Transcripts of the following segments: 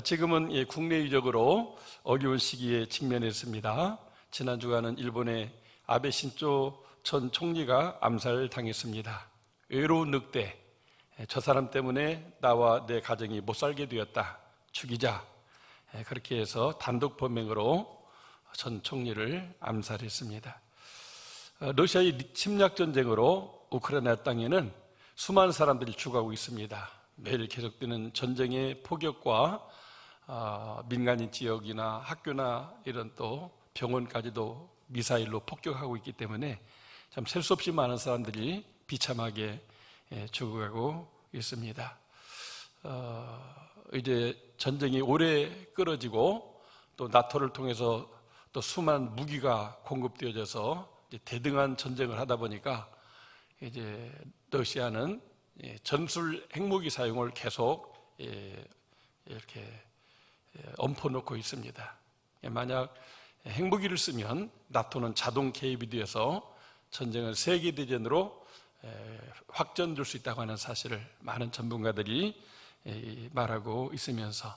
지금은 국내외적으로 어려운 시기에 직면했습니다. 지난 주간은 일본의 아베 신조 전 총리가 암살당했습니다. 외로운 늑대, 저 사람 때문에 나와 내 가정이 못 살게 되었다, 죽이자, 그렇게 해서 단독 범행으로 전 총리를 암살했습니다. 러시아의 침략 전쟁으로 우크라이나 땅에는 수많은 사람들이 죽어가고 있습니다. 매일 계속되는 전쟁의 폭격과 민간인 지역이나 학교나 이런 또 병원까지도 미사일로 폭격하고 있기 때문에 참 셀 수 없이 많은 사람들이 비참하게 죽어가고 있습니다. 이제 전쟁이 오래 끌어지고 또 나토를 통해서 또 수많은 무기가 공급되어져서 이제 대등한 전쟁을 하다 보니까 이제 러시아는 전술 핵무기 사용을 계속 이렇게 엎어놓고 있습니다. 만약 핵무기를 쓰면 나토는 자동 개입이 되어서 전쟁을 세계대전으로 확전될 수 있다고 하는 사실을 많은 전문가들이 말하고 있으면서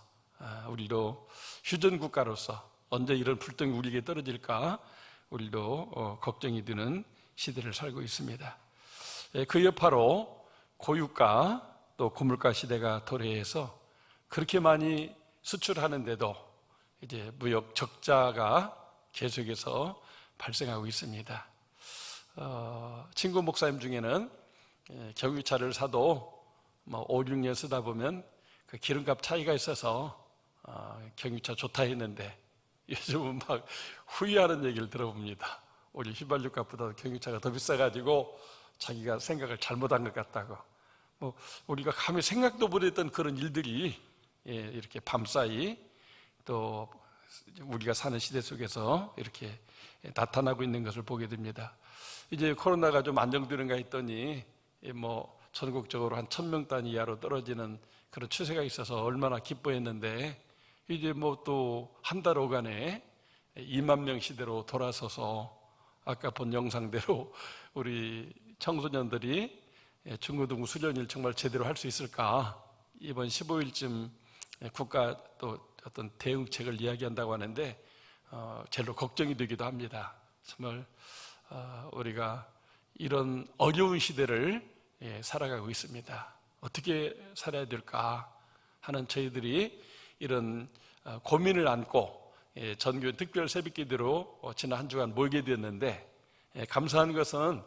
우리도 휴전 국가로서 언제 이런 불똥이 우리에게 떨어질까 우리도 걱정이 드는 시대를 살고 있습니다. 그 여파로 고유가 또 고물가 시대가 도래해서 그렇게 많이 수출하는데도 이제 무역 적자가 계속해서 발생하고 있습니다. 친구 목사님 중에는 경유차를 사도 5, 6년 쓰다 보면 그 기름값 차이가 있어서 경유차 좋다 했는데 요즘은 막 후회하는 얘기를 들어봅니다. 우리 휘발유 값보다 경유차가 더 비싸가지고 자기가 생각을 잘못한 것 같다고. 우리가 감히 생각도 못했던 그런 일들이 이렇게 밤사이 또 우리가 사는 시대 속에서 이렇게 나타나고 있는 것을 보게 됩니다. 이제 코로나가 좀 안정되는가 했더니 전국적으로 한 1000명 단위 이하로 떨어지는 그런 추세가 있어서 얼마나 기뻐했는데 이제 또 한 달 오간에 2만 명 시대로 돌아서서 아까 본 영상대로 우리 청소년들이 중고등부 수련일 정말 제대로 할 수 있을까? 이번 15일쯤 국가 또 어떤 대응책을 이야기한다고 하는데 제일로 걱정이 되기도 합니다. 정말 우리가 이런 어려운 시대를 살아가고 있습니다. 어떻게 살아야 될까 하는 저희들이 이런 고민을 안고 전교회 특별 새벽기도로 지난 한 주간 모이게 됐는데 감사한 것은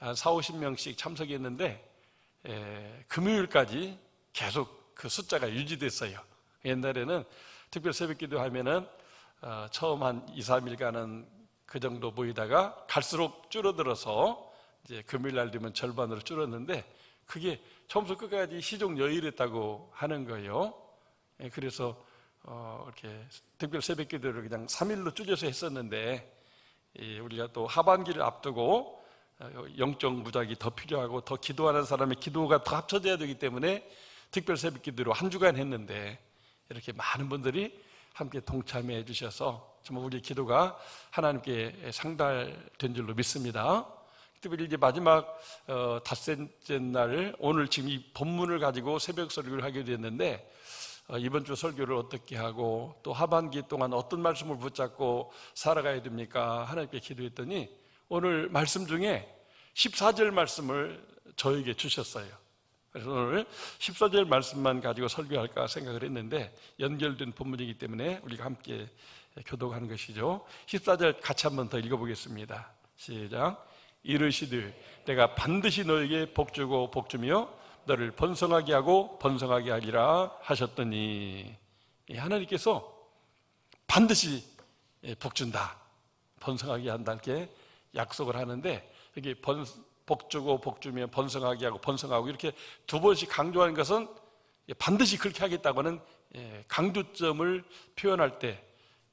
40-50명씩 참석했는데 금요일까지 계속 그 숫자가 유지됐어요. 옛날에는 특별 새벽기도 하면은 처음 한 2-3일간은 그 정도 모이다가 갈수록 줄어들어서 이제 금요일 날 되면 절반으로 줄었는데 그게 처음부터 끝까지 시종여일했다고 하는 거예요. 그래서 이렇게 특별 새벽기도를 그냥 3일로 줄여서 했었는데 우리가 또 하반기를 앞두고 영적 무작위 더 필요하고 더 기도하는 사람의 기도가 더 합쳐져야 되기 때문에 특별 새벽기도로 한 주간 했는데 이렇게 많은 분들이 함께 동참해 주셔서 정말 우리 기도가 하나님께 상달된 줄로 믿습니다. 특별히 이제 마지막 닷새째 날 오늘 지금 이 본문을 가지고 새벽 설교를 하게 됐는데 이번 주 설교를 어떻게 하고 또 하반기 동안 어떤 말씀을 붙잡고 살아가야 됩니까? 하나님께 기도했더니 오늘 말씀 중에 14절 말씀을 저에게 주셨어요. 그래서 오늘 14절 말씀만 가지고 설교할까 생각을 했는데 연결된 본문이기 때문에 우리가 함께 교독하는 것이죠. 14절 같이 한번 더 읽어보겠습니다. 시작. 이르시되 내가 반드시 너에게 복주고 복주며 너를 번성하게 하고 번성하게 하리라 하셨더니 하나님께서 반드시 복준다, 번성하게 한다 이렇게 약속을 하는데 여기 복주고 복주며 번성하게 하고 번성하고 이렇게 두 번씩 강조하는 것은 반드시 그렇게 하겠다고 하는 강조점을 표현할 때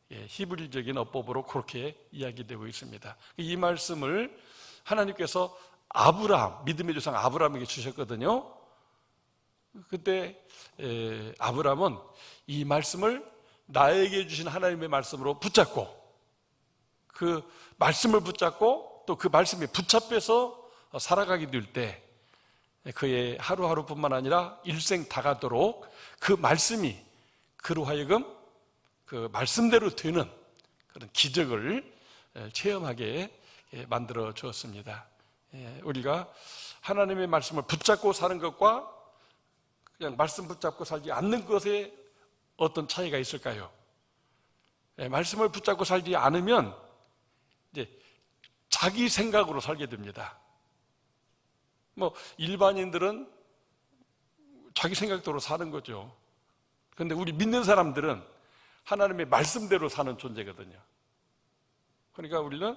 히브리적인 어법으로 그렇게 이야기되고 있습니다. 이 말씀을 하나님께서 아브라함, 믿음의 조상 아브라함에게 주셨거든요. 그때 아브라함은 이 말씀을 나에게 주신 하나님의 말씀으로 붙잡고 그 말씀을 붙잡고 또 그 말씀에 붙잡혀서 살아가게 될 때 그의 하루하루뿐만 아니라 일생 다가도록 그 말씀이 그로 하여금 그 말씀대로 되는 그런 기적을 체험하게 만들어 주었습니다. 우리가 하나님의 말씀을 붙잡고 사는 것과 그냥 말씀 붙잡고 살지 않는 것에 어떤 차이가 있을까요? 말씀을 붙잡고 살지 않으면 이제 자기 생각으로 살게 됩니다. 일반인들은 자기 생각대로 사는 거죠. 그런데 우리 믿는 사람들은 하나님의 말씀대로 사는 존재거든요. 그러니까 우리는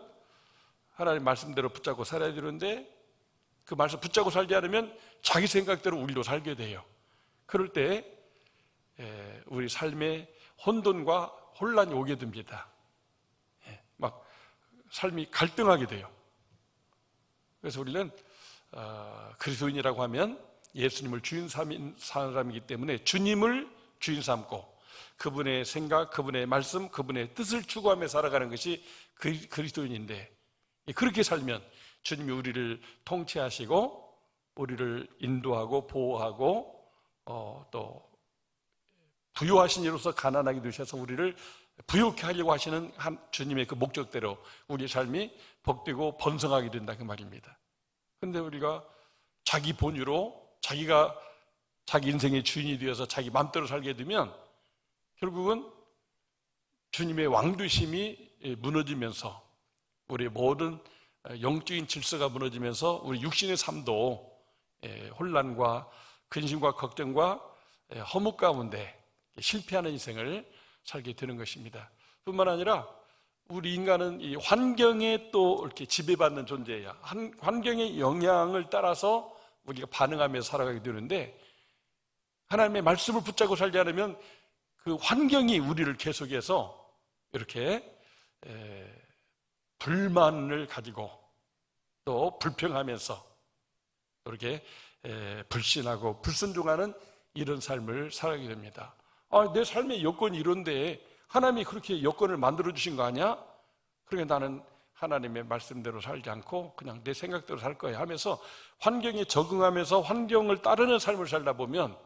하나님 말씀대로 붙잡고 살아야 되는데 그 말씀 붙잡고 살지 않으면 자기 생각대로 우리로 살게 돼요. 그럴 때 우리 삶에 혼돈과 혼란이 오게 됩니다. 막 삶이 갈등하게 돼요. 그래서 우리는 그리스도인이라고 하면 예수님을 주인 삼은 사람이기 때문에 주님을 주인 삼고 그분의 생각, 그분의 말씀, 그분의 뜻을 추구하며 살아가는 것이 그리스도인인데, 그렇게 살면 주님이 우리를 통치하시고 우리를 인도하고 보호하고 또 부유하신 이로서 가난하게 되셔서 우리를 부유케 하려고 하시는 주님의 그 목적대로 우리의 삶이 복되고 번성하게 된다, 그 말입니다. 그런데 우리가 자기 본유로 자기가 자기 인생의 주인이 되어서 자기 마음대로 살게 되면 결국은 주님의 왕되심이 무너지면서 우리의 모든 영적인 질서가 무너지면서 우리 육신의 삶도 혼란과 근심과 걱정과 허무 가운데 실패하는 인생을 살게 되는 것입니다. 뿐만 아니라 우리 인간은 이 환경에 또 이렇게 지배받는 존재야. 환경의 영향을 따라서 우리가 반응하면서 살아가게 되는데, 하나님의 말씀을 붙잡고 살지 않으면 그 환경이 우리를 계속해서 이렇게 불만을 가지고 또 불평하면서 이렇게 불신하고 불순종하는 이런 삶을 살아가게 됩니다. 내 삶의 여건이 이런데 하나님이 그렇게 여건을 만들어 주신 거 아니야? 그러니까 나는 하나님의 말씀대로 살지 않고 그냥 내 생각대로 살 거야 하면서 환경에 적응하면서 환경을 따르는 삶을 살다 보면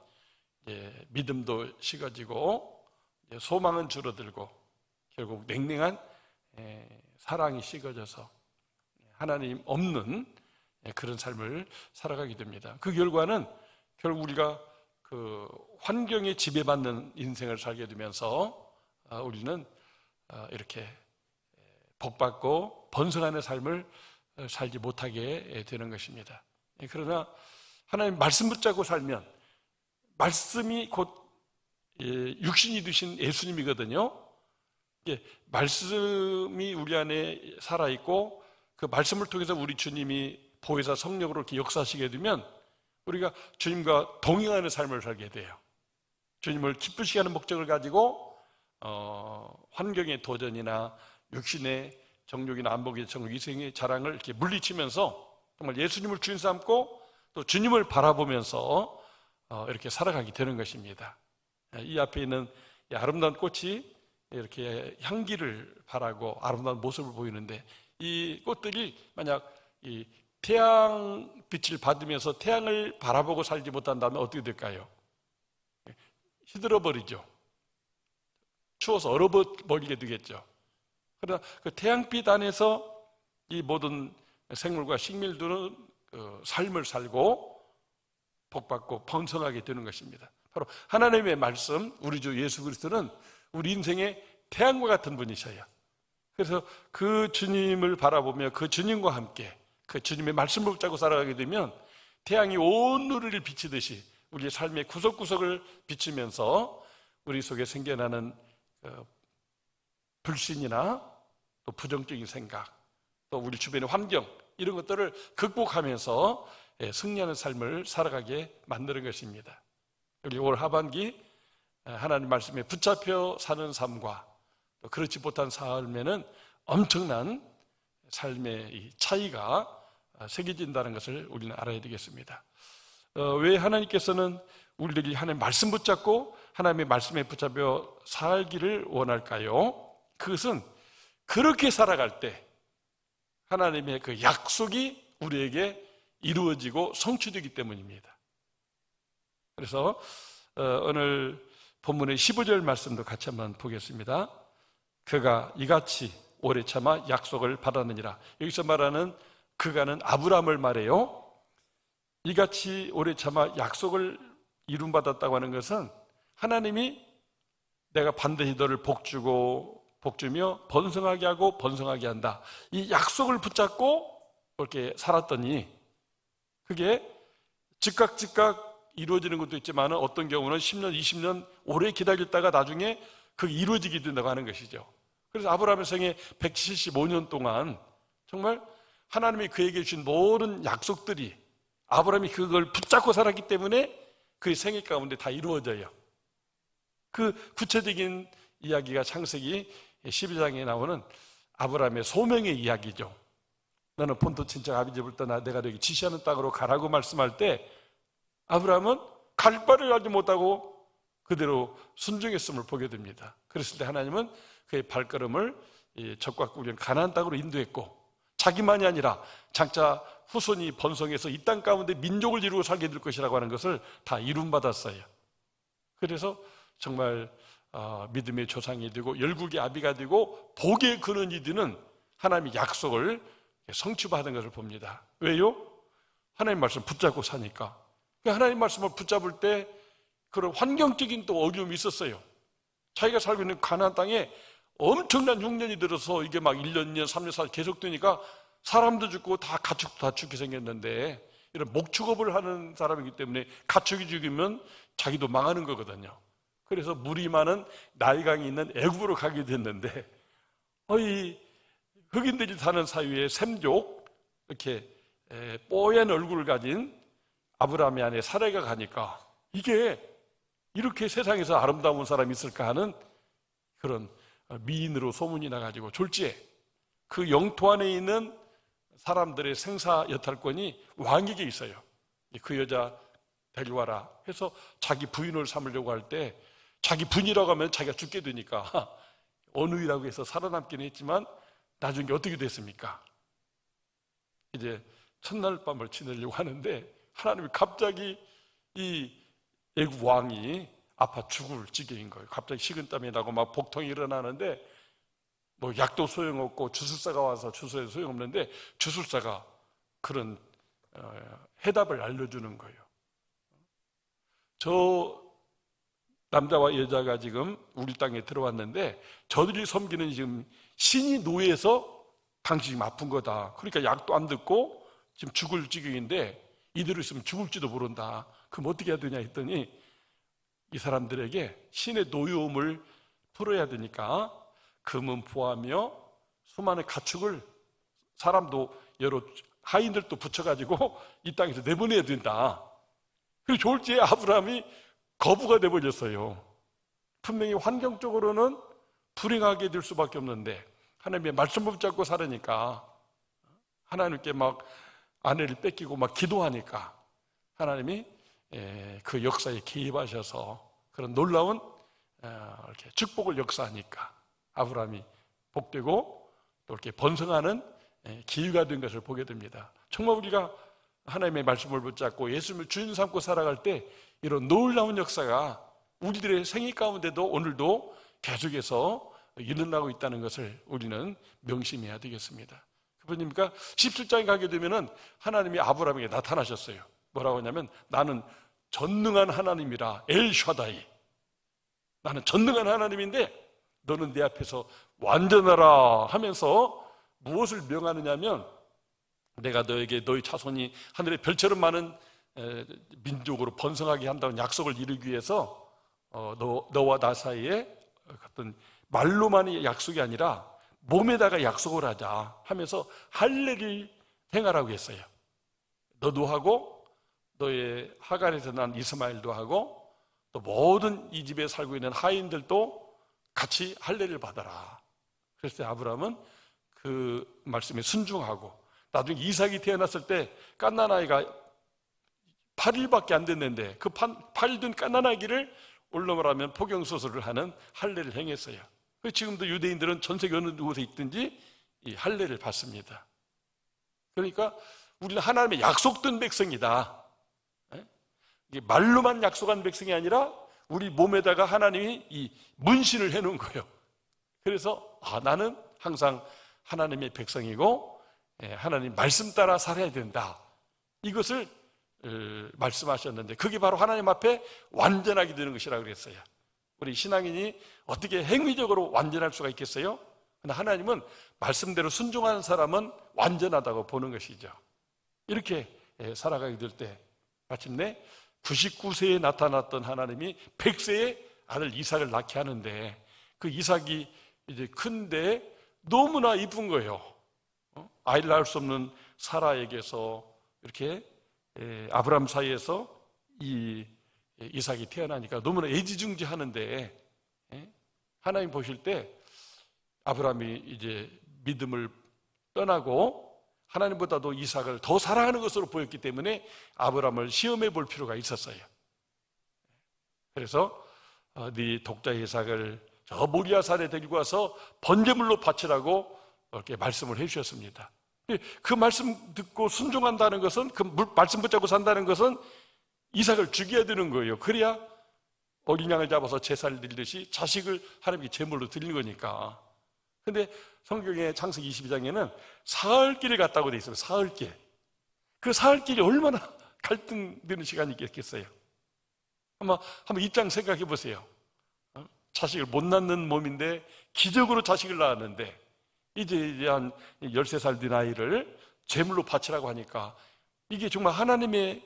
믿음도 식어지고 소망은 줄어들고 결국 냉랭한 사랑이 식어져서 하나님 없는 그런 삶을 살아가게 됩니다. 그 결과는 결국 우리가 그 환경에 지배받는 인생을 살게 되면서 우리는 이렇게 복받고 번성하는 삶을 살지 못하게 되는 것입니다. 그러나 하나님 말씀 붙잡고 살면, 말씀이 곧 육신이 되신 예수님이거든요. 말씀이 우리 안에 살아있고 그 말씀을 통해서 우리 주님이 보혜사 성령으로 이렇게 역사하시게 되면 우리가 주님과 동행하는 삶을 살게 돼요. 주님을 기쁘시게 하는 목적을 가지고 환경의 도전이나 육신의 정욕이나 안목의 정욕, 이생의 자랑을 이렇게 물리치면서 정말 예수님을 주인 삼고 또 주님을 바라보면서 이렇게 살아가게 되는 것입니다. 이 앞에 있는 이 아름다운 꽃이 이렇게 향기를 바라고 아름다운 모습을 보이는데, 이 꽃들이 만약 이 태양빛을 받으면서 태양을 바라보고 살지 못한다면 어떻게 될까요? 시들어버리죠. 추워서 얼어버리게 되겠죠. 그러나 그 태양빛 안에서 이 모든 생물과 식물들은 삶을 살고 복받고 번성하게 되는 것입니다. 바로 하나님의 말씀, 우리 주 예수 그리스도는 우리 인생의 태양과 같은 분이셔요. 그래서 그 주님을 바라보며 그 주님과 함께 그 주님의 말씀을 붙잡고 살아가게 되면 태양이 온 누리를 비치듯이 우리의 삶의 구석구석을 비추면서 우리 속에 생겨나는 불신이나 또 부정적인 생각, 또 우리 주변의 환경, 이런 것들을 극복하면서 승리하는 삶을 살아가게 만드는 것입니다. 우리 올 하반기 하나님 말씀에 붙잡혀 사는 삶과 또 그렇지 못한 삶에는 엄청난 삶의 이 차이가 새겨진다는 것을 우리는 알아야 되겠습니다. 왜 하나님께서는 우리들이 하나님의 말씀 붙잡고 하나님의 말씀에 붙잡혀 살기를 원할까요? 그것은 그렇게 살아갈 때 하나님의 그 약속이 우리에게 이루어지고 성취되기 때문입니다. 그래서 오늘 본문의 15절 말씀도 같이 한번 보겠습니다. 그가 이같이 오래 참아 약속을 받았느니라. 여기서 말하는 그가는 아브라함을 말해요. 이같이 오래 참아 약속을 이룸받았다고 하는 것은 하나님이 내가 반드시 너를 복주며 번성하게 하고 번성하게 한다, 이 약속을 붙잡고 그렇게 살았더니 그게 즉각 이루어지는 것도 있지만 어떤 경우는 10년, 20년 오래 기다렸다가 나중에 그게 이루어지게 된다고 하는 것이죠. 그래서 아브라함의 생애 175년 동안 정말 하나님이 그에게 주신 모든 약속들이 아브라함이 그걸 붙잡고 살았기 때문에 그의 생애 가운데 다 이루어져요. 그 구체적인 이야기가 창세기 12장에 나오는 아브라함의 소명의 이야기죠. 너는 본토 친척 아비 집을 떠나 내가 너에게 지시하는 땅으로 가라고 말씀할 때 아브라함은 갈 바를 알지 못하고 그대로 순종했음을 보게 됩니다. 그랬을 때 하나님은 그의 발걸음을 적과 꿀린 가나안 땅으로 인도했고, 자기만이 아니라 장차 후손이 번성해서 이 땅 가운데 민족을 이루고 살게 될 것이라고 하는 것을 다 이룸받았어요. 그래서 정말 믿음의 조상이 되고 열국의 아비가 되고 복의 근원이 되는 하나님의 약속을 성취받은 것을 봅니다. 왜요? 하나님 말씀 붙잡고 사니까. 하나님 말씀을 붙잡을 때 그런 환경적인 또 어려움이 있었어요. 자기가 살고 있는 가나안 땅에 엄청난 흉년이 들어서 이게 막 1년, 2년, 3년, 4년 계속되니까 사람도 죽고 다 가축도 다 죽게 생겼는데, 이런 목축업을 하는 사람이기 때문에 가축이 죽으면 자기도 망하는 거거든요. 그래서 물이 많은 나일강이 있는 애굽으로 가게 됐는데, 이 흑인들이 사는 사이에 셈족, 이렇게 뽀얀 얼굴을 가진 아브라함의 아내 사레가 가니까 이게 이렇게 세상에서 아름다운 사람이 있을까 하는 그런 미인으로 소문이 나가지고 졸지에 그 영토 안에 있는 사람들의 생사 여탈권이 왕에게 있어요. 그 여자 데려와라 해서 자기 부인을 삼으려고 할 때, 자기 부인이라고 하면 자기가 죽게 되니까 언우이라고 해서 살아남긴 했지만 나중에 어떻게 됐습니까? 이제 첫날 밤을 지내려고 하는데 하나님이 갑자기 이 애굽 왕이 아파 죽을 지경인 거예요. 갑자기 식은땀이 나고 막 복통이 일어나는데 뭐 약도 소용없고 주술사가 와서 주술해도 소용없는데 주술사가 그런 해답을 알려주는 거예요. 저 남자와 여자가 지금 우리 땅에 들어왔는데 저들이 섬기는 지금 신이 노예해서 당신이 지금 아픈 거다. 그러니까 약도 안 듣고 지금 죽을 지경인데 이대로 있으면 죽을지도 모른다. 그럼 어떻게 해야 되냐 했더니 이 사람들에게 신의 노여움을 풀어야 되니까 금은 부하며 수많은 가축을 사람도 여러 하인들도 붙여가지고 이 땅에서 내보내야 된다. 그리고 졸지에 아브라함이 거부가 돼버렸어요. 분명히 환경적으로는 불행하게 될 수밖에 없는데 하나님의 말씀을 붙잡고 살으니까, 하나님께 막 아내를 뺏기고 막 기도하니까 하나님이 그 역사에 개입하셔서 그런 놀라운 이렇게 축복을 역사하니까 아브라함이 복되고 또 이렇게 번성하는 기회가 된 것을 보게 됩니다. 정말 우리가 하나님의 말씀을 붙잡고 예수님을 주인 삼고 살아갈 때 이런 놀라운 역사가 우리들의 생애 가운데도 오늘도 계속해서 일어나고 있다는 것을 우리는 명심해야 되겠습니다. 그러니까 17장에 가게 되면은 하나님이 아브라함에게 나타나셨어요. 뭐라고 하냐면 나는 전능한 하나님이라, 엘샤다이, 나는 전능한 하나님인데 너는 내 앞에서 완전하라 하면서 무엇을 명하느냐면, 내가 너에게 너희 자손이 하늘의 별처럼 많은 민족으로 번성하게 한다는 약속을 이루기 위해서 너와 나 사이에 어떤 말로만의 약속이 아니라 몸에다가 약속을 하자 하면서 할례를 행하라고 했어요. 너도 하고 너의 하갈에서 난 이스마엘도 하고 또 모든 이 집에 살고 있는 하인들도 같이 할례를 받아라. 그래서 아브라함은 그 말씀에 순종하고, 나중에 이삭이 태어났을 때 갓난아이가 8일밖에 안 됐는데 그 8일 된 갓난아기를 올라말하면 포경수술을 하는 할례를 행했어요. 지금도 유대인들은 전 세계 어느 곳에 있든지 이 할례를 받습니다. 그러니까 우리는 하나님의 약속된 백성이다. 이게 말로만 약속한 백성이 아니라 우리 몸에다가 하나님이 이 문신을 해놓은 거예요. 그래서 나는 항상 하나님의 백성이고 하나님 말씀 따라 살아야 된다, 이것을 말씀하셨는데, 그게 바로 하나님 앞에 완전하게 되는 것이라고 그랬어요. 우리 신앙인이 어떻게 행위적으로 완전할 수가 있겠어요? 그러나 하나님은 말씀대로 순종하는 사람은 완전하다고 보는 것이죠. 이렇게 살아가게 될 때 마침내 99세에 나타났던 하나님이 100세에 아들 이삭을 낳게 하는데, 그 이삭이 이제 큰데 너무나 이쁜 거예요. 아이를 낳을 수 없는 사라에게서 이렇게 아브람 사이에서 이 이삭이 태어나니까 너무나 애지중지하는데, 하나님 보실 때 아브람이 이제 믿음을 떠나고 하나님보다도 이삭을 더 사랑하는 것으로 보였기 때문에 아브람을 시험해 볼 필요가 있었어요. 그래서 네 독자 이삭을 저 모리아산에 데리고 와서 번제물로 바치라고 이렇게 말씀을 해주셨습니다. 그 말씀 듣고 순종한다는 것은, 그 말씀 붙잡고 산다는 것은 이삭을 죽여야 되는 거예요. 그래야 어린 양을 잡아서 제사를 드리듯이 자식을 하나님께 제물로 드리는 거니까. 근데 성경의 창세기 22장에는 사흘길을 갔다고 돼 있어요. 사흘길. 그 사흘길이 얼마나 갈등되는 시간이 있겠어요. 한번 입장 생각해 보세요. 자식을 못 낳는 몸인데 기적으로 자식을 낳았는데, 이제 한 13살 된 아이를 제물로 바치라고 하니까 이게 정말 하나님의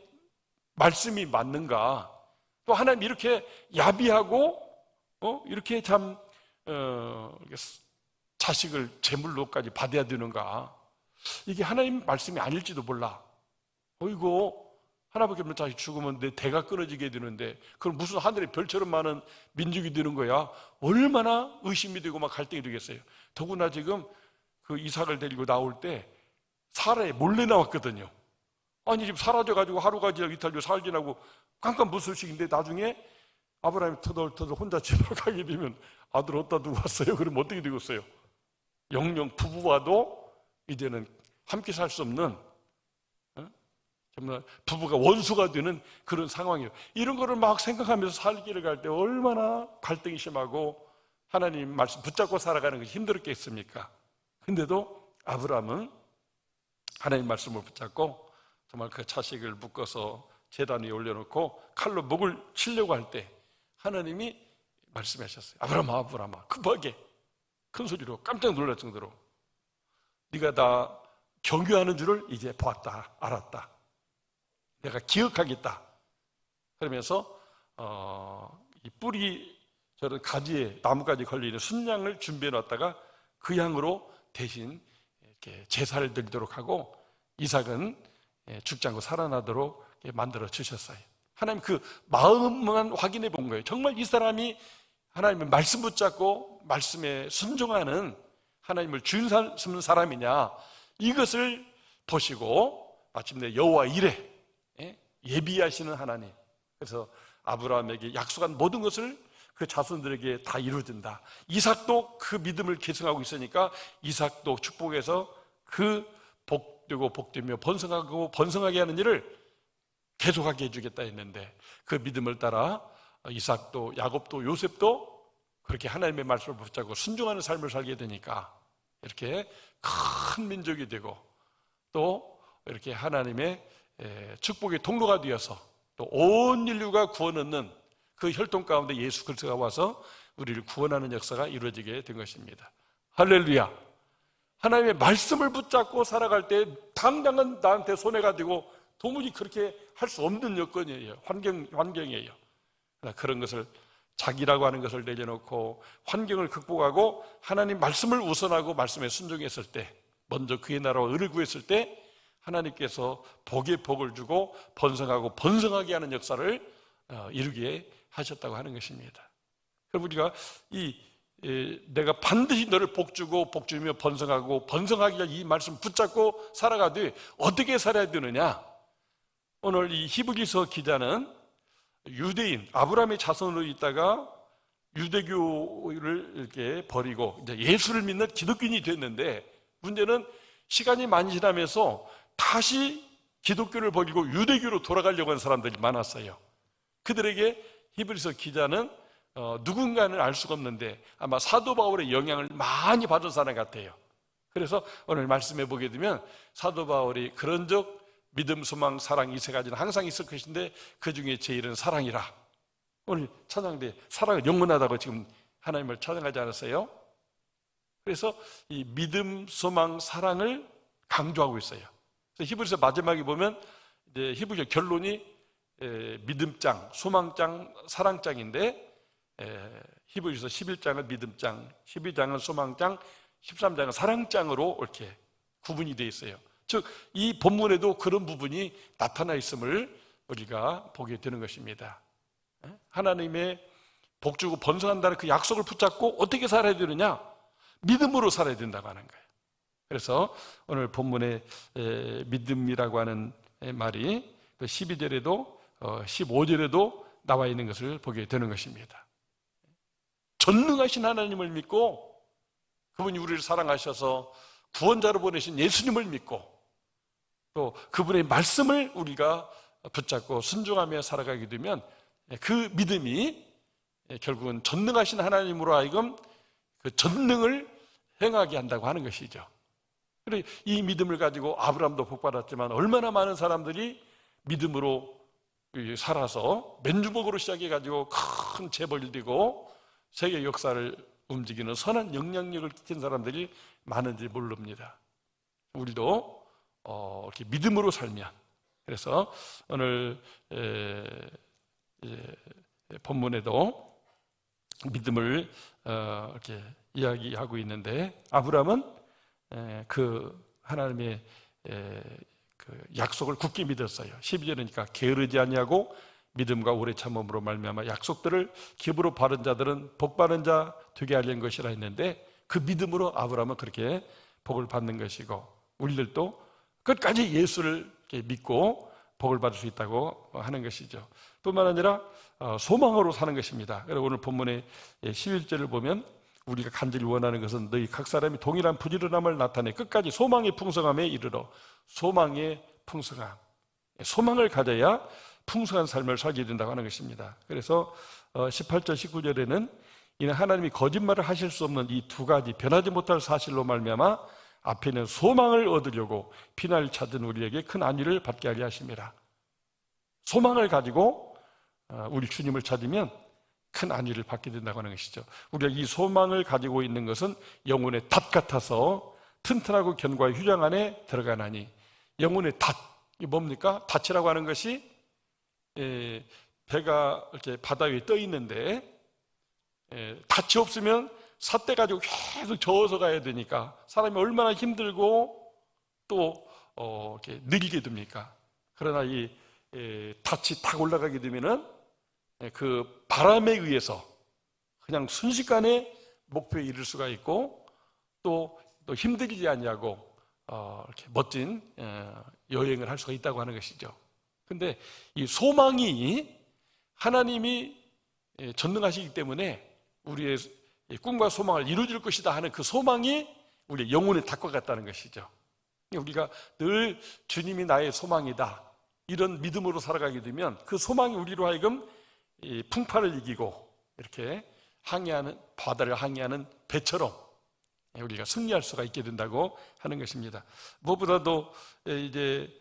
말씀이 맞는가? 또 하나님 이렇게 야비하고 이렇게 참 자식을 제물로까지 받아야 되는가? 이게 하나님 말씀이 아닐지도 몰라. 어이구, 하나밖에 없는 자식 죽으면 내 대가 끊어지게 되는데 그럼 무슨 하늘의 별처럼 많은 민족이 되는 거야? 얼마나 의심이 되고 막 갈등이 되겠어요. 더구나 지금 그 이삭을 데리고 나올 때 사라에 몰래 나왔거든요. 아니 지금 사라져가지고 하루가 지나고 이틀 사흘 지나고 깜깜무소식인데, 나중에 아브라함이 터덜터덜 혼자 집으로 가게 되면 아들 어디다 두고 왔어요? 그러면 어떻게 되겠어요? 영영 부부와도 이제는 함께 살 수 없는, 정말 부부가 원수가 되는 그런 상황이에요. 이런 거를 막 생각하면서 살기를 갈 때 얼마나 갈등이 심하고 하나님 말씀 붙잡고 살아가는 것이 힘들었겠습니까? 근데도 아브라함은 하나님 말씀을 붙잡고 정말 그 자식을 묶어서 제단 위에 올려놓고 칼로 목을 치려고 할 때 하나님이 말씀하셨어요. 아브라함아, 아브라함아, 급하게 큰 소리로 깜짝 놀랄 정도로 네가 나 경유하는 줄을 이제 보았다, 알았다. 내가 기억하겠다. 그러면서 이 뿌리 저런 가지에, 나무가지 걸리는 순양을 준비해 놨다가 그 양으로 대신 이렇게 제사를 드리도록 하고 이삭은 죽지 않고 살아나도록 만들어 주셨어요. 하나님 그 마음만 확인해 본 거예요. 정말 이 사람이 하나님의 말씀 붙잡고 말씀에 순종하는 하나님을 주인 삼는 사람이냐, 이것을 보시고 마침내 여호와 이레, 예비하시는 하나님. 그래서 아브라함에게 약속한 모든 것을 그 자손들에게 다 이루어진다. 이삭도 그 믿음을 계승하고 있으니까 이삭도 축복해서 그 복되고 복되며 번성하고 번성하게 하는 일을 계속하게 해주겠다 했는데, 그 믿음을 따라 이삭도 야곱도 요셉도 그렇게 하나님의 말씀을 붙잡고 순종하는 삶을 살게 되니까 이렇게 큰 민족이 되고, 또 이렇게 하나님의 축복의 통로가 되어서 또 온 인류가 구원 얻는 그 혈통 가운데 예수 그리스도가 와서 우리를 구원하는 역사가 이루어지게 된 것입니다. 할렐루야. 하나님의 말씀을 붙잡고 살아갈 때 당장은 나한테 손해가 되고 도무지 그렇게 할 수 없는 여건이에요. 환경이에요. 그런 것을, 자기라고 하는 것을 내려놓고 환경을 극복하고 하나님 말씀을 우선하고 말씀에 순종했을 때, 먼저 그의 나라와 의를 구했을 때 하나님께서 복에 복을 주고 번성하고 번성하게 하는 역사를 이루게 하셨다고 하는 것입니다. 그럼 우리가 내가 반드시 너를 복주고 복주며 번성하고 번성하기 위한 이 말씀 붙잡고 살아가되 어떻게 살아야 되느냐? 오늘 이 히브리서 기자는 유대인 아브라함의 자손으로 있다가 유대교를 이렇게 버리고 이제 예수를 믿는 기독교인이 됐는데, 문제는 시간이 많이 지나면서 다시 기독교를 버리고 유대교로 돌아가려고 하는 사람들이 많았어요. 그들에게 히브리서 기자는 누군가는 알 수가 없는데 아마 사도 바울의 영향을 많이 받은 사람 같아요. 그래서 오늘 말씀해 보게 되면 사도 바울이 그런즉 믿음, 소망, 사랑 이 세 가지는 항상 있을 것인데 그 중에 제일은 사랑이라. 오늘 찬양대 사랑은 영원하다고 지금 하나님을 찬양하지 않았어요? 그래서 이 믿음, 소망, 사랑을 강조하고 있어요. 그래서 히브리서 마지막에 보면 이제 히브리서 결론이 믿음장, 소망장, 사랑장인데 히브리서 11장은 믿음장, 12장은 소망장, 13장은 사랑장으로 이렇게 구분이 되어 있어요. 즉 이 본문에도 그런 부분이 나타나 있음을 우리가 보게 되는 것입니다. 하나님의 복주고 번성한다는 그 약속을 붙잡고 어떻게 살아야 되느냐? 믿음으로 살아야 된다고 하는 거예요. 그래서 오늘 본문의 믿음이라고 하는 말이 12절에도 15절에도 나와 있는 것을 보게 되는 것입니다. 전능하신 하나님을 믿고 그분이 우리를 사랑하셔서 구원자로 보내신 예수님을 믿고 또 그분의 말씀을 우리가 붙잡고 순종하며 살아가게 되면 그 믿음이 결국은 전능하신 하나님으로 하여금 그 전능을 행하게 한다고 하는 것이죠. 그리고 이 믿음을 가지고 아브라함도 복받았지만 얼마나 많은 사람들이 믿음으로 살아서 맨주먹으로 시작해가지고 큰 재벌이 되고 세계 역사를 움직이는 선한 영향력을 끼친 사람들이 많은지 모릅니다. 우리도 이렇게 믿음으로 살면, 그래서 오늘 본문에도 믿음을 이렇게 이야기하고 있는데 아브라함은 그 하나님의 그 약속을 굳게 믿었어요. 12절이니까 게으르지 아니하고 믿음과 오래 참음으로 말미암아 약속들을 기업으로 받은 자들은 복 받은 자 되게 하려는 것이라 했는데 그 믿음으로 아브라함은 그렇게 복을 받는 것이고 우리들도 끝까지 예수를 믿고 복을 받을 수 있다고 하는 것이죠. 뿐만 아니라 소망으로 사는 것입니다. 그리고 오늘 본문의 11절을 보면 우리가 간절히 원하는 것은 너희 각 사람이 동일한 부지런함을 나타내 끝까지 소망의 풍성함에 이르러. 소망의 풍성함, 소망을 가져야 풍성한 삶을 살게 된다고 하는 것입니다. 그래서 18절 19절에는 이는 하나님이 거짓말을 하실 수 없는 이 두 가지 변하지 못할 사실로 말미암아 앞에는 소망을 얻으려고 피난을 찾은 우리에게 큰 안위를 받게 하려 하심이라. 소망을 가지고 우리 주님을 찾으면 큰 안위를 받게 된다고 하는 것이죠. 우리가 이 소망을 가지고 있는 것은 영혼의 닷 같아서 튼튼하고 견고한 휴장 안에 들어가나니. 영혼의 닷, 이게 뭡니까? 닷이라고 하는 것이 배가 이렇게 바다 위에 떠 있는데 닷이 없으면 삿대 가지고 계속 저어서 가야 되니까 사람이 얼마나 힘들고 또 이렇게 느리게 됩니까? 그러나 이 닷이 탁 올라가게 되면은 그 바람에 의해서 그냥 순식간에 목표에 이를 수가 있고 또 힘들이지 않냐고 이렇게 멋진 여행을 할 수가 있다고 하는 것이죠. 근데 이 소망이 하나님이 전능하시기 때문에 우리의 꿈과 소망을 이루어질 것이다 하는 그 소망이 우리의 영혼의 닷과 같다는 것이죠. 우리가 늘 주님이 나의 소망이다 이런 믿음으로 살아가게 되면 그 소망이 우리로 하여금 이 풍파를 이기고 이렇게 항해하는, 바다를 항해하는 배처럼 우리가 승리할 수가 있게 된다고 하는 것입니다. 무엇보다도 이제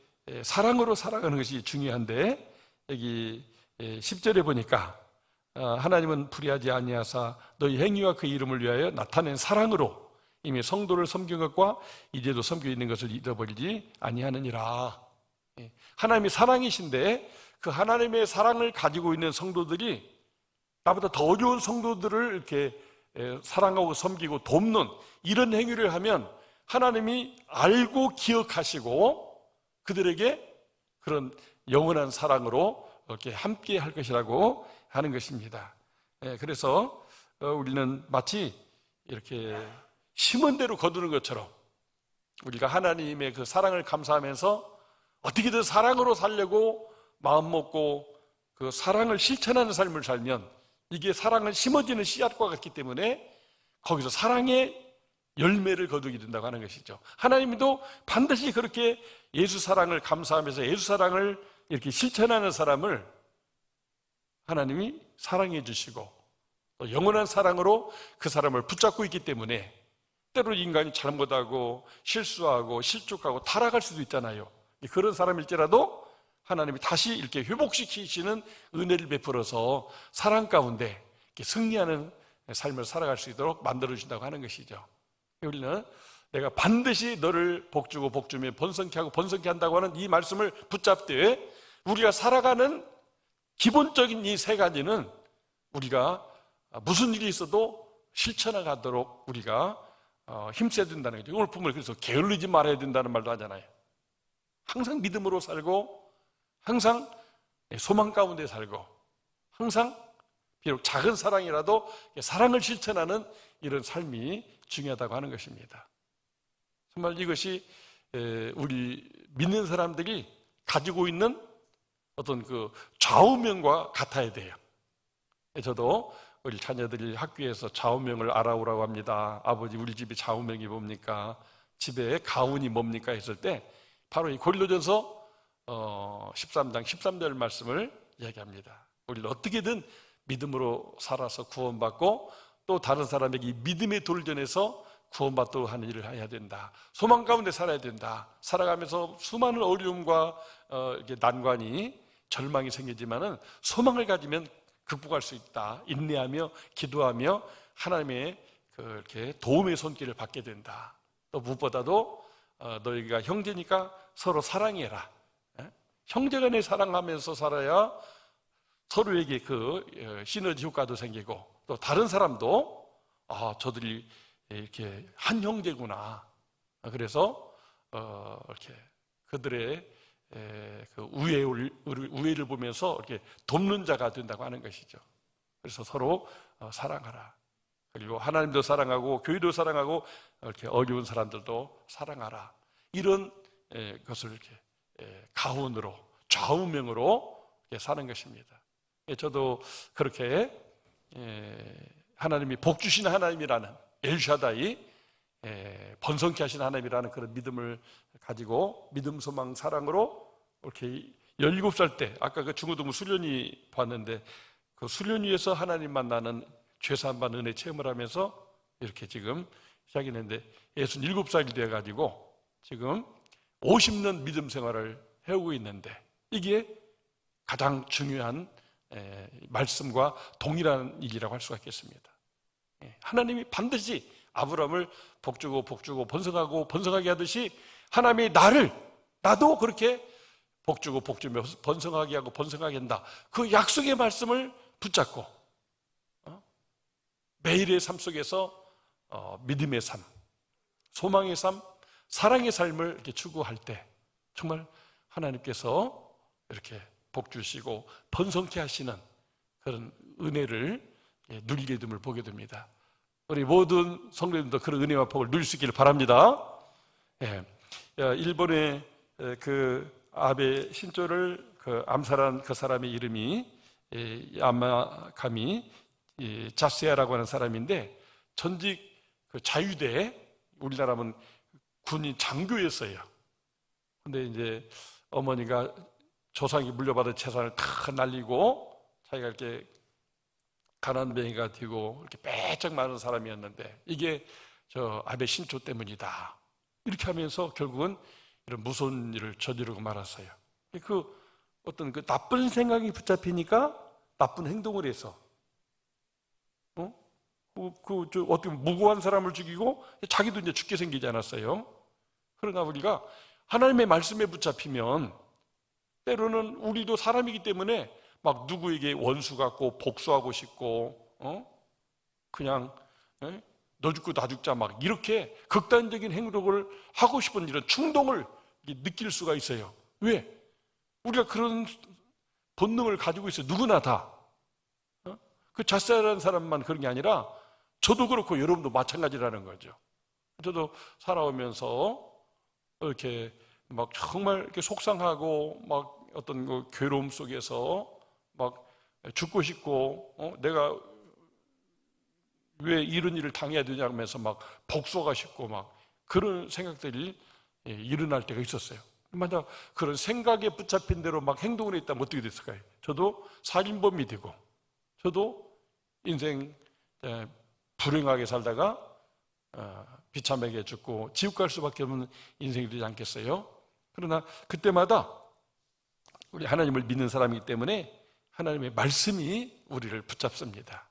사랑으로 살아가는 것이 중요한데 여기 10절에 보니까 하나님은 불의하지 아니하사 너희 행위와 그 이름을 위하여 나타낸 사랑으로 이미 성도를 섬긴 것과 이제도 섬겨 있는 것을 잊어버리지 아니하느니라. 하나님이 사랑이신데 그 하나님의 사랑을 가지고 있는 성도들이 나보다 더 어려운 성도들을 이렇게 사랑하고 섬기고 돕는 이런 행위를 하면 하나님이 알고 기억하시고 그들에게 그런 영원한 사랑으로 이렇게 함께 할 것이라고 하는 것입니다. 그래서 우리는 마치 이렇게 심은 대로 거두는 것처럼 우리가 하나님의 그 사랑을 감사하면서 어떻게든 사랑으로 살려고 마음 먹고 그 사랑을 실천하는 삶을 살면 이게 사랑을 심어지는 씨앗과 같기 때문에 거기서 사랑의 열매를 거두게 된다고 하는 것이죠. 하나님도 반드시 그렇게 예수 사랑을 감사하면서 예수 사랑을 이렇게 실천하는 사람을 하나님이 사랑해 주시고 또 영원한 사랑으로 그 사람을 붙잡고 있기 때문에 때로 인간이 잘못하고 실수하고 실족하고 타락할 수도 있잖아요. 그런 사람일지라도 하나님이 다시 이렇게 회복시키시는 은혜를 베풀어서 사랑 가운데 승리하는 삶을 살아갈 수 있도록 만들어준다고 하는 것이죠. 우리는 내가 반드시 너를 복주고 복주며 번성케 하고 번성케 한다고 하는 이 말씀을 붙잡되 우리가 살아가는 기본적인 이 세 가지는 우리가 무슨 일이 있어도 실천해 가도록 우리가 힘써야 된다는 거죠. 오늘 보면 그래서 게을르지 말아야 된다는 말도 하잖아요. 항상 믿음으로 살고 항상 소망 가운데 살고 항상 비록 작은 사랑이라도 사랑을 실천하는 이런 삶이 중요하다고 하는 것입니다. 정말 이것이 우리 믿는 사람들이 가지고 있는 어떤 그 좌우명과 같아야 돼요. 저도 우리 자녀들이 학교에서 좌우명을 알아오라고 합니다. 아버지 우리 집이 좌우명이 뭡니까? 집에 가운이 뭡니까? 했을 때 바로 이 고린도전서 13장 13절 말씀을 이야기합니다. 우리는 어떻게든 믿음으로 살아서 구원받고 또 다른 사람에게 이 믿음의 돌을 전해서 구원받도록 하는 일을 해야 된다. 소망 가운데 살아야 된다. 살아가면서 수많은 어려움과 이렇게 난관이 절망이 생기지만은 소망을 가지면 극복할 수 있다. 인내하며 기도하며 하나님의 그렇게 도움의 손길을 받게 된다. 또 무엇보다도 너희가 형제니까 서로 사랑해라. 형제간에 사랑하면서 살아야 서로에게 그 시너지 효과도 생기고 또 다른 사람도 저들이 이렇게 한 형제구나. 그래서 이렇게 그들의 그 우애를 보면서 이렇게 돕는 자가 된다고 하는 것이죠. 그래서 서로 사랑하라. 그리고 하나님도 사랑하고 교회도 사랑하고 이렇게 어려운 사람들도 사랑하라. 이런 것을 이렇게 가훈으로 좌우명으로 이렇게 사는 것입니다. 저도 그렇게 하나님이 복 주시는 하나님이라는 엘샤다이 번성케 하시는 하나님이라는 그런 믿음을 가지고 믿음, 소망, 사랑으로 이렇게 17살 때 아까 그 중고등부 수련이 봤는데 그 수련 위에서 하나님 만나는 죄사함받는 은혜 체험을 하면서 이렇게 지금 시작이 됐는데 67살이 돼가지고 지금 50년 믿음 생활을 해오고 있는데 이게 가장 중요한 말씀과 동일한 일이라고 할 수가 있겠습니다. 하나님이 반드시 아브라함을 복주고 복주고 번성하고 번성하게 하듯이 하나님이 나도 그렇게 복주고 복주며 번성하게 하고 번성하게 한다. 그 약속의 말씀을 붙잡고 매일의 삶 속에서 믿음의 삶, 소망의 삶, 사랑의 삶을 이렇게 추구할 때 정말 하나님께서 이렇게 복 주시고 번성케 하시는 그런 은혜를 누리게 됨을 보게 됩니다. 우리 모든 성도님도 그런 은혜와 복을 누릴 수 있기를 바랍니다. 일본의 그 아베 신조를 암살한 그 사람의 이름이 야마가미 자스야라고 하는 사람인데 전직 그 자유대 우리나라면 군인 장교였어요. 근데 이제 어머니가 조상이 물려받은 재산을 다 날리고 자기가 이렇게 가난뱅이가 되고 이렇게 빼쩍 많은 사람이었는데 이게 저 아베 신조 때문이다. 이렇게 하면서 결국은 이런 무서운 일을 저지르고 말았어요. 그 어떤 그 나쁜 생각이 붙잡히니까 나쁜 행동을 해서 어떻게 무고한 사람을 죽이고 자기도 이제 죽게 생기지 않았어요. 그러나 우리가 하나님의 말씀에 붙잡히면 때로는 우리도 사람이기 때문에 막 누구에게 원수 같고 복수하고 싶고 그냥 너 죽고 나 죽자 막 이렇게 극단적인 행동을 하고 싶은 이런 충동을 느낄 수가 있어요. 왜? 우리가 그런 본능을 가지고 있어요. 누구나 다. 그 자살하는 사람만 그런 게 아니라 저도 그렇고 여러분도 마찬가지라는 거죠. 저도 살아오면서 이렇게 막 정말 이렇게 속상하고 막 어떤 그 괴로움 속에서 막 죽고 싶고 내가 왜 이런 일을 당해야 되냐 하면서 막 복수하고 싶고 막 그런 생각들이 일어날 때가 있었어요. 만약 그런 생각에 붙잡힌 대로 막 행동을 했다면 어떻게 됐을까요? 저도 살인범이 되고 저도 인생 불행하게 살다가 비참하게 죽고 지옥 갈 수밖에 없는 인생이 되지 않겠어요? 그러나 그때마다 우리 하나님을 믿는 사람이기 때문에 하나님의 말씀이 우리를 붙잡습니다.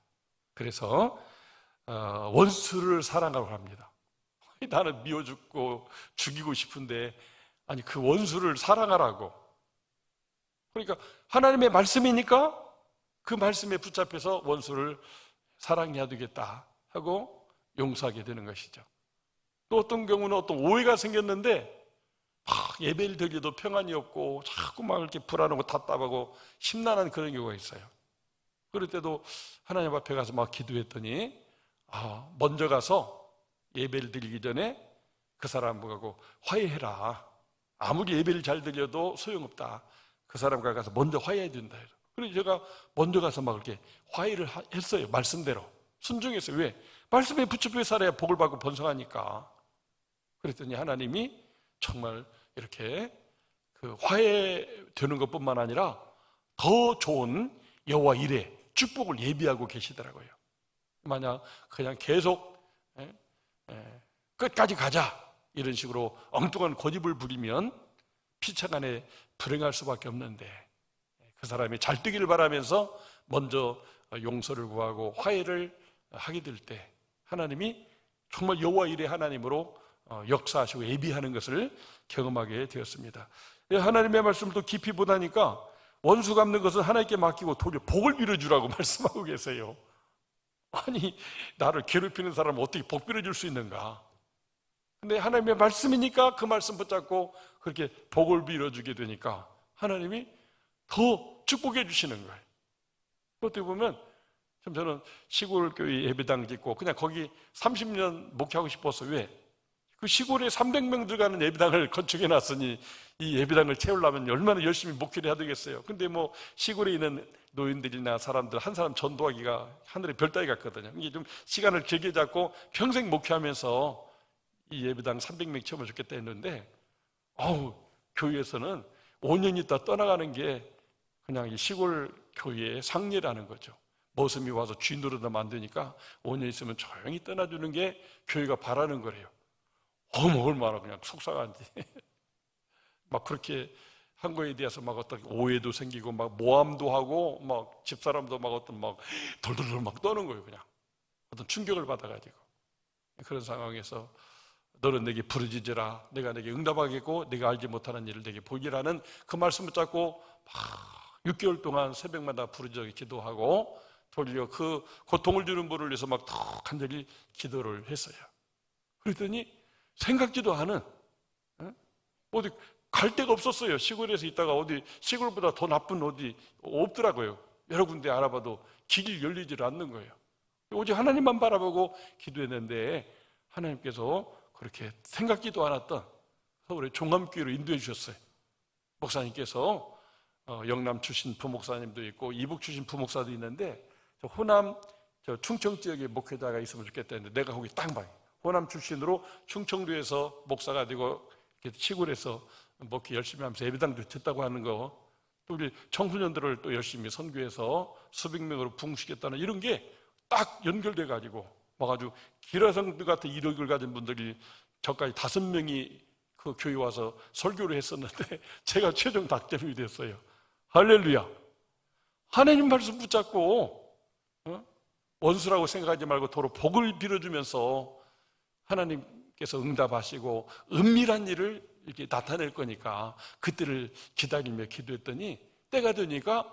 그래서 원수를 사랑하라고 합니다. 나는 미워 죽고 죽이고 싶은데 아니 그 원수를 사랑하라고. 그러니까 하나님의 말씀이니까 그 말씀에 붙잡혀서 원수를 사랑해야 되겠다 하고 용서하게 되는 것이죠. 또 어떤 경우는 어떤 오해가 생겼는데 막 예배를 드려도 평안이 없고 자꾸 막 이렇게 불안하고 답답하고 심란한 그런 경우가 있어요. 그럴 때도 하나님 앞에 가서 막 기도했더니 먼저 가서 예배를 드리기 전에 그 사람하고 화해해라. 아무리 예배를 잘 드려도 소용없다. 그 사람과 가서 먼저 화해해야 된다. 그래서 제가 먼저 가서 막 이렇게 화해를 했어요. 말씀대로 순종했어요. 왜? 말씀에 붙잡혀 살아야 복을 받고 번성하니까. 그랬더니 하나님이 정말 이렇게 그 화해되는 것뿐만 아니라 더 좋은 여호와 일에 축복을 예비하고 계시더라고요. 만약 그냥 계속 끝까지 가자 이런 식으로 엉뚱한 고집을 부리면 피차간에 불행할 수밖에 없는데 그 사람이 잘 되기를 바라면서 먼저 용서를 구하고 화해를 하게 될 때 하나님이 정말 여호와 일의 하나님으로 역사하시고 예비하는 것을 경험하게 되었습니다. 하나님의 말씀을 또 깊이 보다니까 원수 갚는 것은 하나님께 맡기고 도리어 복을 빌어주라고 말씀하고 계세요. 아니 나를 괴롭히는 사람은 어떻게 복 빌어줄 수 있는가? 근데 하나님의 말씀이니까 그 말씀 붙잡고 그렇게 복을 빌어주게 되니까 하나님이 더 축복해 주시는 거예요. 어떻게 보면 참 저는 시골 교회 예배당 짓고 그냥 거기 30년 목회하고 싶어서 왜? 그 시골에 300명 들어가는 예배당을 건축해 놨으니 이 예배당을 채우려면 얼마나 열심히 목회를 해야 되겠어요. 근데 뭐 시골에 있는 노인들이나 사람들 한 사람 전도하기가 하늘의 별 따기 같거든요. 이게 좀 시간을 길게 잡고 평생 목회하면서 이 예배당 300명 채우면 좋겠다 했는데 교회에서는 5년 있다 떠나가는 게 그냥 이 시골 교회의 상례라는 거죠. 머슴이 와서 쥐 노릇하면 안 되니까 5년 있으면 조용히 떠나주는 게 교회가 바라는 거래요. 얼마나 그냥 속상한지. 막 그렇게 한 거에 대해서 막 어떤 오해도 생기고 막 모함도 하고 막 집사람도 막 어떤 막 돌돌돌 막 떠는 거예요. 그냥 어떤 충격을 받아가지고 그런 상황에서 너는 내게 부르짖으라 내가 내게 응답하겠고 내가 알지 못하는 일을 내게 보이라는 그 말씀 붙잡고 막 6개월 동안 새벽마다 부르짖어 기도하고 돌려 그 고통을 주는 분을 위해서 막 더 간절히 기도를 했어요. 그랬더니 생각지도 않은 어디 갈 데가 없었어요. 시골에서 있다가 어디 시골보다 더 나쁜 어디 없더라고요. 여러 군데 알아봐도 길이 열리질 않는 거예요. 오직 하나님만 바라보고 기도했는데 하나님께서 그렇게 생각지도 않았던 서울의 종암교회로 인도해 주셨어요. 목사님께서 영남 출신 부목사님도 있고 이북 출신 부목사도 있는데 호남 충청 지역에 목회자가 있으면 좋겠다 했는데 내가 거기 딱 봐요. 호남 출신으로 충청도에서 목사가 되고 시골에서 목회 열심히 하면서 예배당도 듣다고 하는 거, 또 우리 청소년들을 또 열심히 선교해서 수백 명으로 부흥시켰다는 이런 게 딱 연결돼 가지고 와가지고 기라성들 같은 이력을 가진 분들이 저까지 5명이 그 교회 와서 설교를 했었는데 제가 최종 닥점이 됐어요. 할렐루야. 하나님 말씀 붙잡고 원수라고 생각하지 말고 도로 복을 빌어주면서 하나님께서 응답하시고 은밀한 일을 이렇게 나타낼 거니까 그때를 기다리며 기도했더니 때가 되니까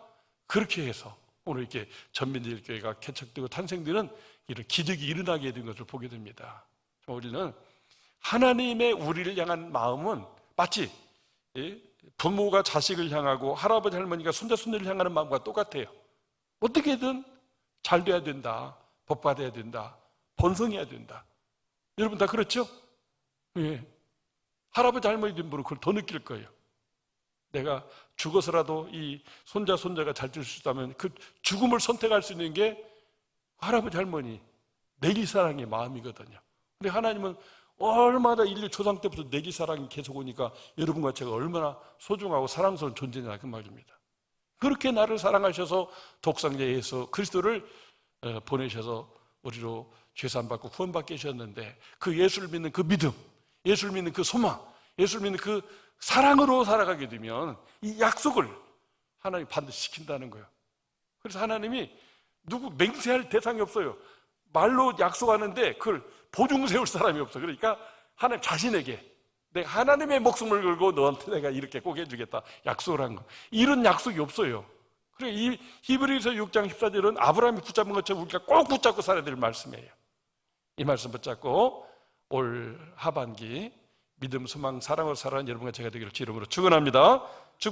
그렇게 해서 오늘 이렇게 전민들교회가 개척되고 탄생되는 이런 기적이 일어나게 된 것을 보게 됩니다. 우리는 하나님의 우리를 향한 마음은 마치 부모가 자식을 향하고 할아버지 할머니가 손자 손녀를 향하는 마음과 똑같아요. 어떻게든 잘 돼야 된다, 복 받아야 된다, 번성해야 된다. 여러분 다 그렇죠? 예. 할아버지 할머니 된 분은 그걸 더 느낄 거예요. 내가 죽어서라도 이 손자 손자가 잘 될 수 있다면 그 죽음을 선택할 수 있는 게 할아버지 할머니 내리사랑의 마음이거든요. 근데 하나님은 얼마나 인류 조상 때부터 내리사랑이 계속 오니까 여러분과 제가 얼마나 소중하고 사랑스러운 존재냐 그 말입니다. 그렇게 나를 사랑하셔서 독생자 예수 그리스도를 보내셔서 우리로 죄사함받고 구원받게 하셨는데, 그 예수를 믿는 그 믿음, 예수를 믿는 그 소망, 예수를 믿는 그 사랑으로 살아가게 되면 이 약속을 하나님이 반드시 지킨다는 거예요. 그래서 하나님이 누구 맹세할 대상이 없어요. 말로 약속하는데 그걸 보증 세울 사람이 없어. 그러니까 하나님 자신에게 내가 하나님의 목숨을 걸고 너한테 내가 이렇게 꼭 해주겠다 약속을 한 거, 이런 약속이 없어요. 그래, 이 히브리서 6장 14절은 아브라함이 붙잡은 것처럼 우리가 꼭 붙잡고 살아야 될 말씀이에요. 이 말씀 붙잡고 올 하반기 믿음, 소망, 사랑으로 살아가는 여러분과 제가 되기를 주의 이름으로 축원합니다.